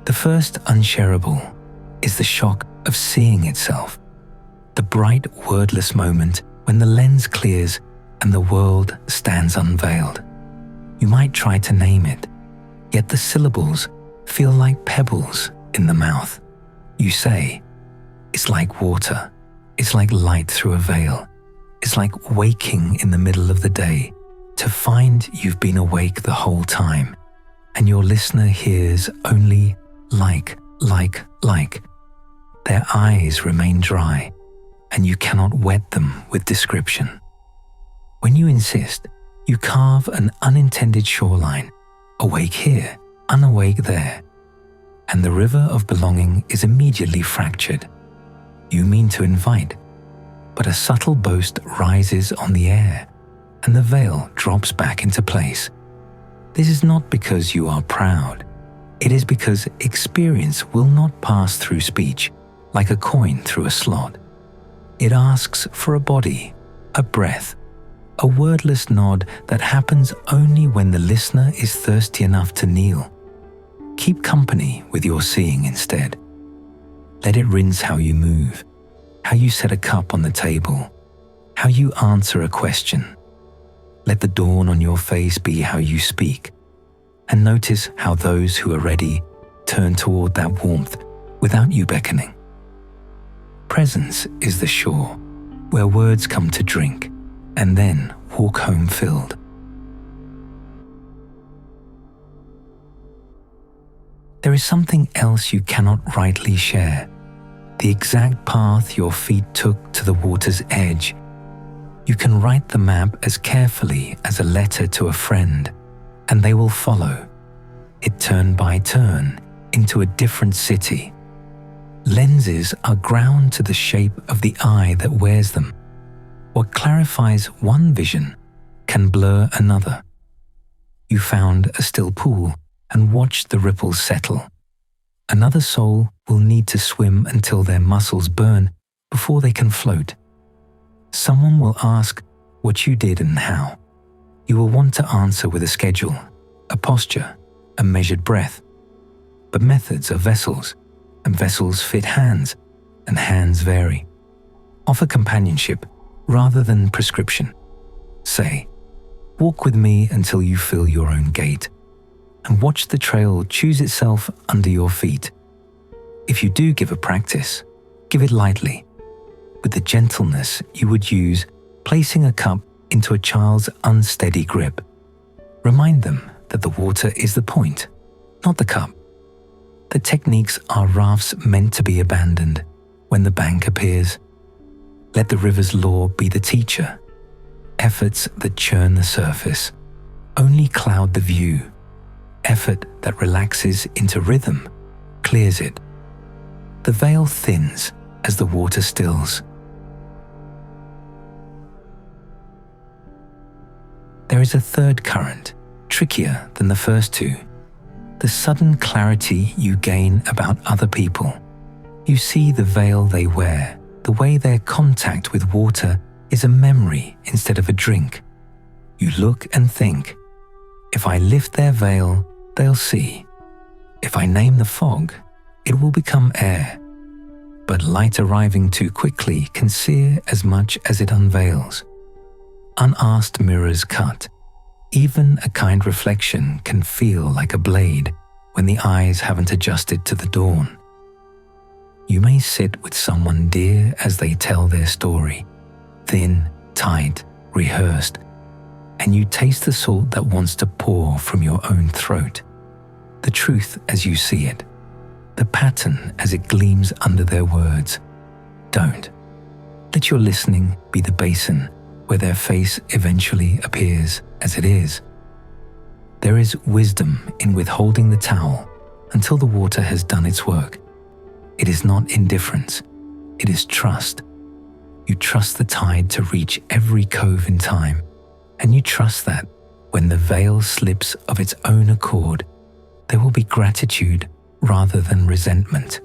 The first unshareable is the shock of seeing itself, the bright wordless moment when the lens clears and the world stands unveiled. You might try to name it, yet the syllables feel like pebbles in the mouth. You say, it's like water, it's like light through a veil, it's like waking in the middle of the day to find you've been awake the whole time, and your listener hears only like. Their eyes remain dry, and you cannot wet them with description. When you insist, you carve an unintended shoreline, awake here, unawake there, and the river of belonging is immediately fractured. You mean to invite, but a subtle boast rises on the air, and the veil drops back into place. This is not because you are proud. It is because experience will not pass through speech like a coin through a slot. It asks for a body, a breath, a wordless nod that happens only when the listener is thirsty enough to kneel. Keep company with your seeing instead. Let it rinse how you move, how you set a cup on the table, how you answer a question. Let the dawn on your face be how you speak, and notice how those who are ready turn toward that warmth without you beckoning. Presence is the shore where words come to drink and then walk home filled. There is something else you cannot rightly share, the exact path your feet took to the water's edge. You can write the map as carefully as a letter to a friend, and they will follow it turn by turn into a different city. Lenses are ground to the shape of the eye that wears them. What clarifies one vision can blur another. You found a still pool and watched the ripples settle. Another soul will need to swim until their muscles burn before they can float. Someone will ask what you did and how. You will want to answer with a schedule, a posture, a measured breath. But methods are vessels, and vessels fit hands, and hands vary. Offer companionship rather than prescription. Say, walk with me until you feel your own gait, and watch the trail choose itself under your feet. If you do give a practice, give it lightly, with the gentleness you would use placing a cup into a child's unsteady grip. Remind them that the water is the point, not the cup. The techniques are rafts meant to be abandoned when the bank appears. Let the river's law be the teacher. Efforts that churn the surface only cloud the view. Effort that relaxes into rhythm clears it. The veil thins as the water stills. There is a third current, trickier than the first two. The sudden clarity you gain about other people. You see the veil they wear, the way their contact with water is a memory instead of a drink. You look and think, if I lift their veil, they'll see. If I name the fog, it will become air. But light arriving too quickly can sear as much as it unveils. Unasked mirrors cut. Even a kind reflection can feel like a blade when the eyes haven't adjusted to the dawn. You may sit with someone dear as they tell their story, thin, tight, rehearsed, and you taste the salt that wants to pour from your own throat, the truth as you see it, the pattern as it gleams under their words. Don't. Let your listening be the basin where their face eventually appears as it is. There is wisdom in withholding the towel until the water has done its work. It is not indifference, it is trust. You trust the tide to reach every cove in time, and you trust that when the veil slips of its own accord, there will be gratitude rather than resentment.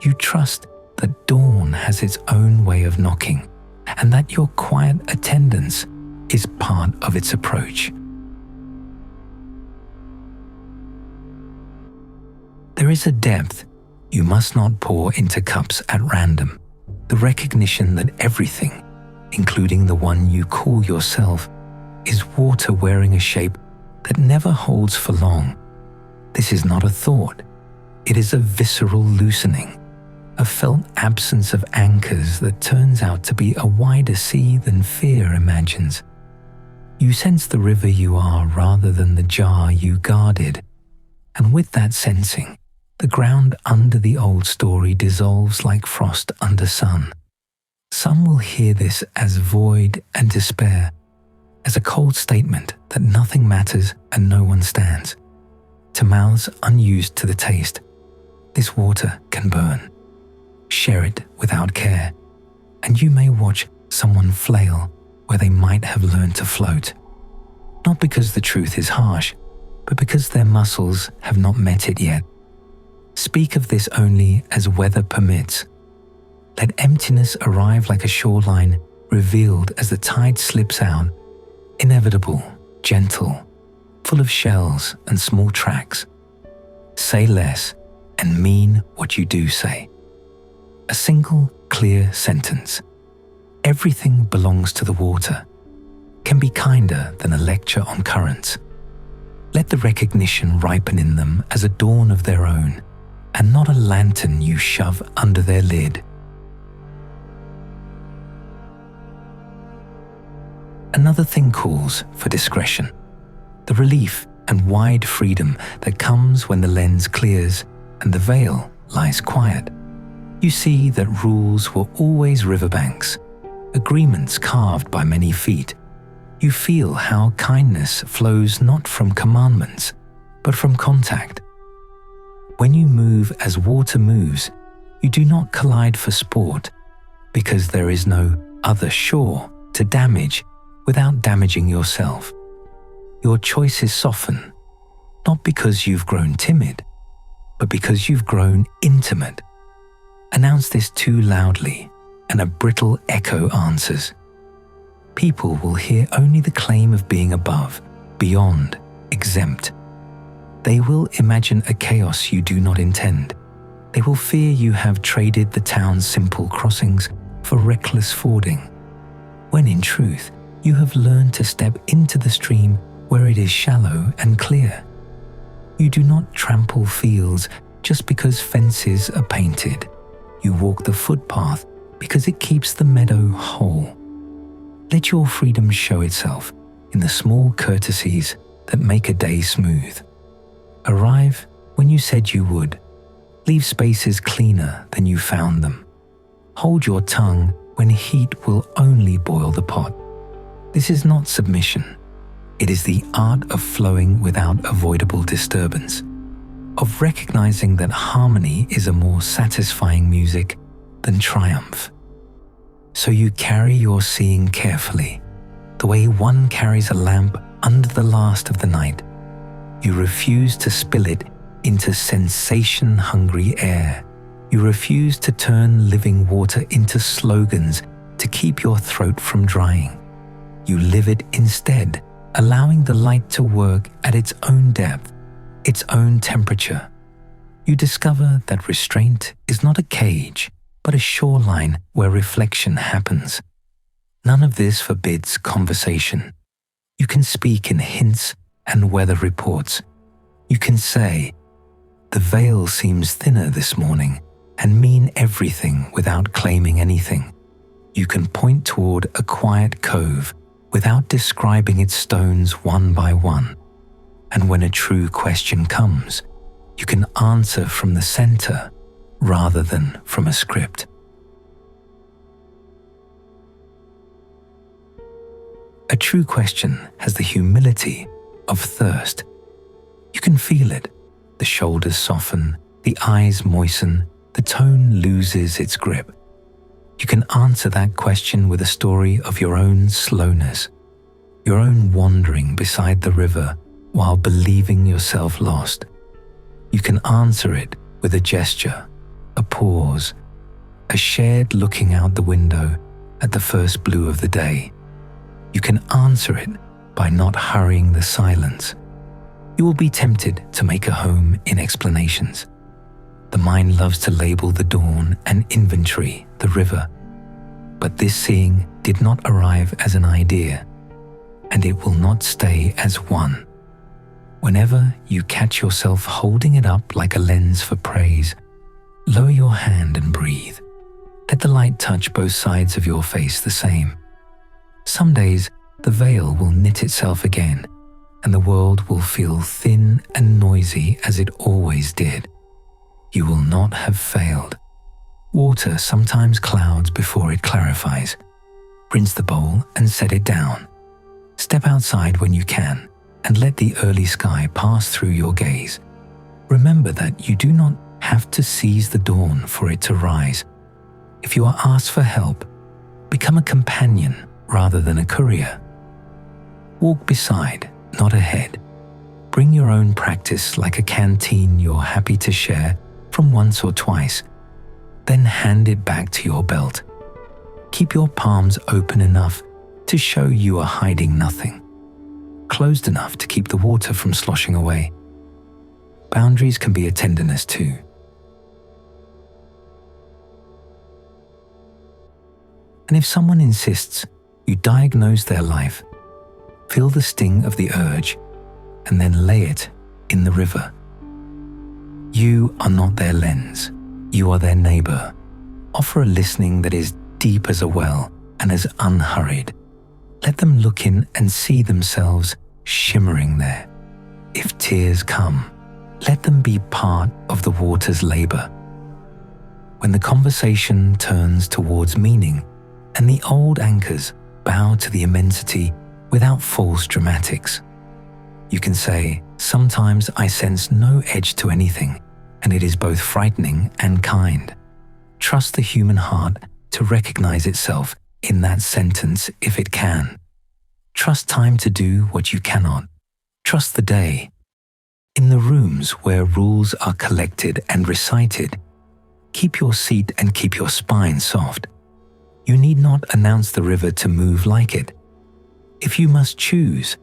You trust that dawn has its own way of knocking, and that your quiet attendance is part of its approach. There There is a depth you must not pour into cups at random, the recognition that everything, including the one you call yourself, is water wearing a shape that never holds for long. This is not a thought. It is a visceral loosening, a felt absence of anchors that turns out to be a wider sea than fear imagines. You sense the river you are rather than the jar you guarded, and with that sensing, the ground under the old story dissolves like frost under sun. Some will hear this as void and despair, as a cold statement that nothing matters and no one stands. To mouths unused to the taste, this water can burn. Share it without care, and you may watch someone flail where they might have learned to float. Not because the truth is harsh, but because their muscles have not met it yet. Speak of this only as weather permits. Let emptiness arrive like a shoreline revealed as the tide slips out, inevitable, gentle, full of shells and small tracks. Say less and mean what you do say. A single, clear sentence. Everything belongs to the water, can be kinder than a lecture on currents. Let the recognition ripen in them as a dawn of their own, and not a lantern you shove under their lid. Another thing calls for discretion, the relief and wide freedom that comes when the lens clears and the veil lies quiet. You see that rules were always riverbanks, agreements carved by many feet. You feel how kindness flows not from commandments, but from contact. When you move as water moves, you do not collide for sport, because there is no other shore to damage without damaging yourself. Your choices soften, not because you've grown timid, but because you've grown intimate. Announce this too loudly, and a brittle echo answers. People will hear only the claim of being above, beyond, exempt. They will imagine a chaos you do not intend. They will fear you have traded the town's simple crossings for reckless fording, when in truth, you have learned to step into the stream where it is shallow and clear. You do not trample fields just because fences are painted. You walk the footpath because it keeps the meadow whole. Let your freedom show itself in the small courtesies that make a day smooth. Arrive when you said you would. Leave spaces cleaner than you found them. Hold your tongue when heat will only boil the pot. This is not submission. It is the art of flowing without avoidable disturbance, of recognizing that harmony is a more satisfying music than triumph. So you carry your seeing carefully, the way one carries a lamp under the last of the night. You refuse to spill it into sensation-hungry air. You refuse to turn living water into slogans to keep your throat from drying. You live it instead, allowing the light to work at its own depth, its own temperature. You discover that restraint is not a cage, but a shoreline where reflection happens. None of this forbids conversation. You can speak in hints and weather reports. You can say, "The veil seems thinner this morning," and mean everything without claiming anything. You can point toward a quiet cove without describing its stones one by one. And when a true question comes, you can answer from the center rather than from a script. A true question has the humility of thirst. You can feel it. The shoulders soften, the eyes moisten, the tone loses its grip. You can answer that question with a story of your own slowness, your own wandering beside the river while believing yourself lost. You can answer it with a gesture, a pause, a shared looking out the window at the first blue of the day. You can answer it by not hurrying the silence. You will be tempted to make a home in explanations, The mind loves to label the dawn and inventory the river. But this seeing did not arrive as an idea, and it will not stay as one. Whenever you catch yourself holding it up like a lens for praise, lower your hand and breathe. Let the light touch both sides of your face the same. Some days, the veil will knit itself again, and the world will feel thin and noisy as it always did. You will not have failed. Water sometimes clouds before it clarifies. Rinse the bowl and set it down. Step outside when you can, and let the early sky pass through your gaze. Remember that you do not have to seize the dawn for it to rise. If you are asked for help, become a companion rather than a courier. Walk beside, not ahead. Bring your own practice like a canteen you're happy to share from once or twice. Then hand it back to your belt. Keep your palms open enough to show you are hiding nothing, closed enough to keep the water from sloshing away. Boundaries can be a tenderness too. And if someone insists you diagnose their life, feel the sting of the urge and then lay it in the river. You are not their lens, you are their neighbor. Offer a listening that is deep as a well and as unhurried. Let them look in and see themselves shimmering there. If tears come, let them be part of the water's labor. When the conversation turns towards meaning and the old anchors bow to the immensity without false dramatics, you can say, "Sometimes I sense no edge to anything, and it is both frightening and kind." Trust the human heart to recognize itself in that sentence if it can. Trust time to do what you cannot. Trust the day. In the rooms where rules are collected and recited, keep your seat and keep your spine soft. You need not announce the river to move like it. If you must choose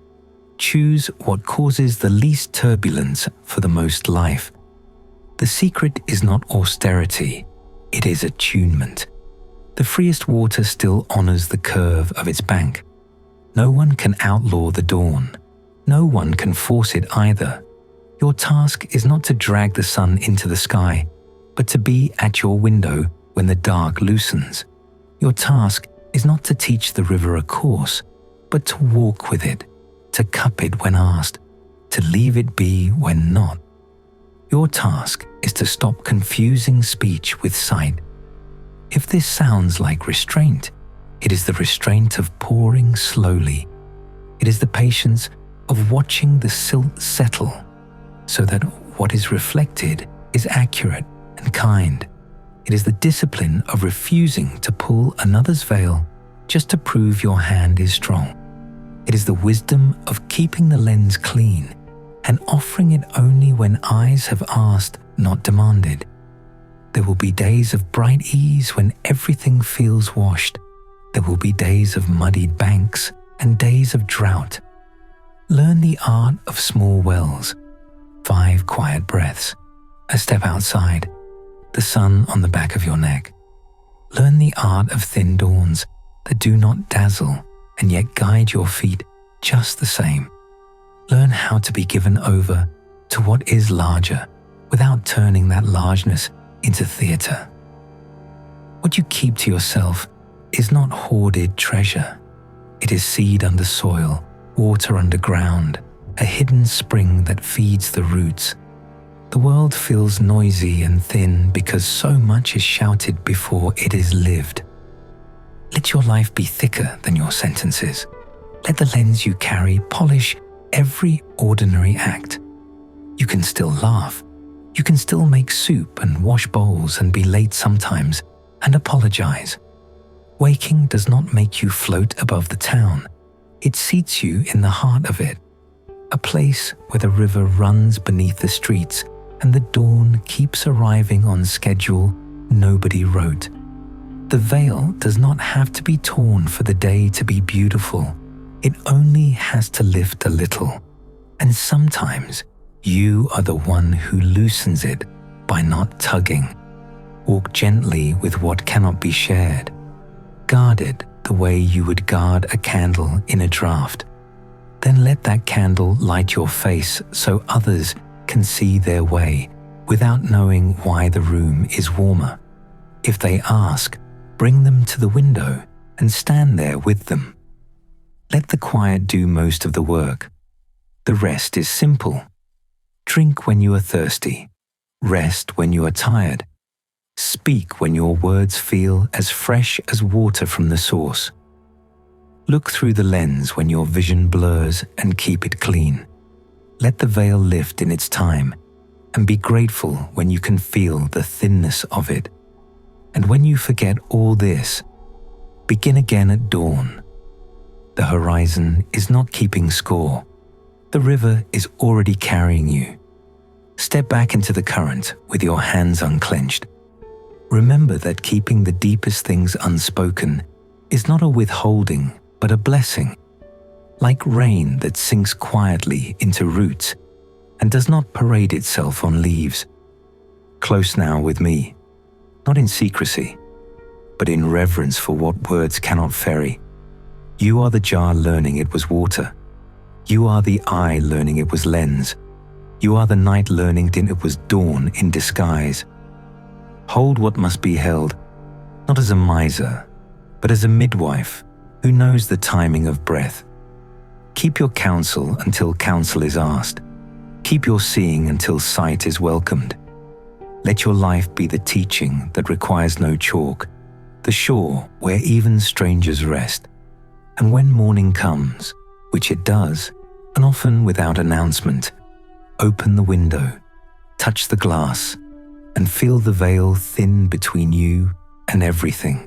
what causes the least turbulence for the most life. The secret is not austerity, it is attunement. The freest water still honors the curve of its bank. No one can outlaw the dawn. No one can force it either. Your task is not to drag the sun into the sky, but to be at your window when the dark loosens. Your task is not to teach the river a course, but to walk with it, to cup it when asked, to leave it be when not. Your task is to stop confusing speech with sight. If this sounds like restraint, it is the restraint of pouring slowly. It is the patience of watching the silt settle so that what is reflected is accurate and kind. It is the discipline of refusing to pull another's veil just to prove your hand is strong. It is the wisdom of keeping the lens clean and offering it only when eyes have asked, not demanded. There will be days of bright ease when everything feels washed. There will be days of muddied banks and days of drought. Learn the art of small wells, 5 quiet breaths, a step outside, the sun on the back of your neck. Learn the art of thin dawns that do not dazzle and yet guide your feet just the same. Learn how to be given over to what is larger without turning that largeness into theater. What you keep to yourself is not hoarded treasure. It is seed under soil, water underground, a hidden spring that feeds the roots. The world feels noisy and thin because so much is shouted before it is lived. Let your life be thicker than your sentences. Let the lens you carry polish every ordinary act. You can still laugh. You can still make soup and wash bowls and be late sometimes and apologize. Waking does not make you float above the town. It seats you in the heart of it, a place where the river runs beneath the streets and the dawn keeps arriving on schedule nobody wrote. The veil does not have to be torn for the day to be beautiful. It only has to lift a little. And sometimes you are the one who loosens it by not tugging. Walk gently with what cannot be shared. Guard it the way you would guard a candle in a draught. Then let that candle light your face so others can see their way without knowing why the room is warmer. If they ask, bring them to the window and stand there with them. Let the quiet do most of the work. The rest is simple. Drink when you are thirsty. Rest when you are tired. Speak when your words feel as fresh as water from the source. Look through the lens when your vision blurs and keep it clean. Let the veil lift in its time and be grateful when you can feel the thinness of it. And when you forget all this, begin again at dawn. The horizon is not keeping score. The river is already carrying you. Step back into the current with your hands unclenched. Remember that keeping the deepest things unspoken is not a withholding, but a blessing. Like rain that sinks quietly into roots and does not parade itself on leaves. Close now with me, not in secrecy, but in reverence for what words cannot ferry. You are the jar learning it was water. You are the eye learning it was lens. You are the night learning it was dawn in disguise. Hold what must be held, not as a miser, but as a midwife who knows the timing of breath. Keep your counsel until counsel is asked. Keep your seeing until sight is welcomed. Let your life be the teaching that requires no chalk, the shore where even strangers rest. And when morning comes, which it does, and often without announcement, open the window, touch the glass, and feel the veil thin between you and everything.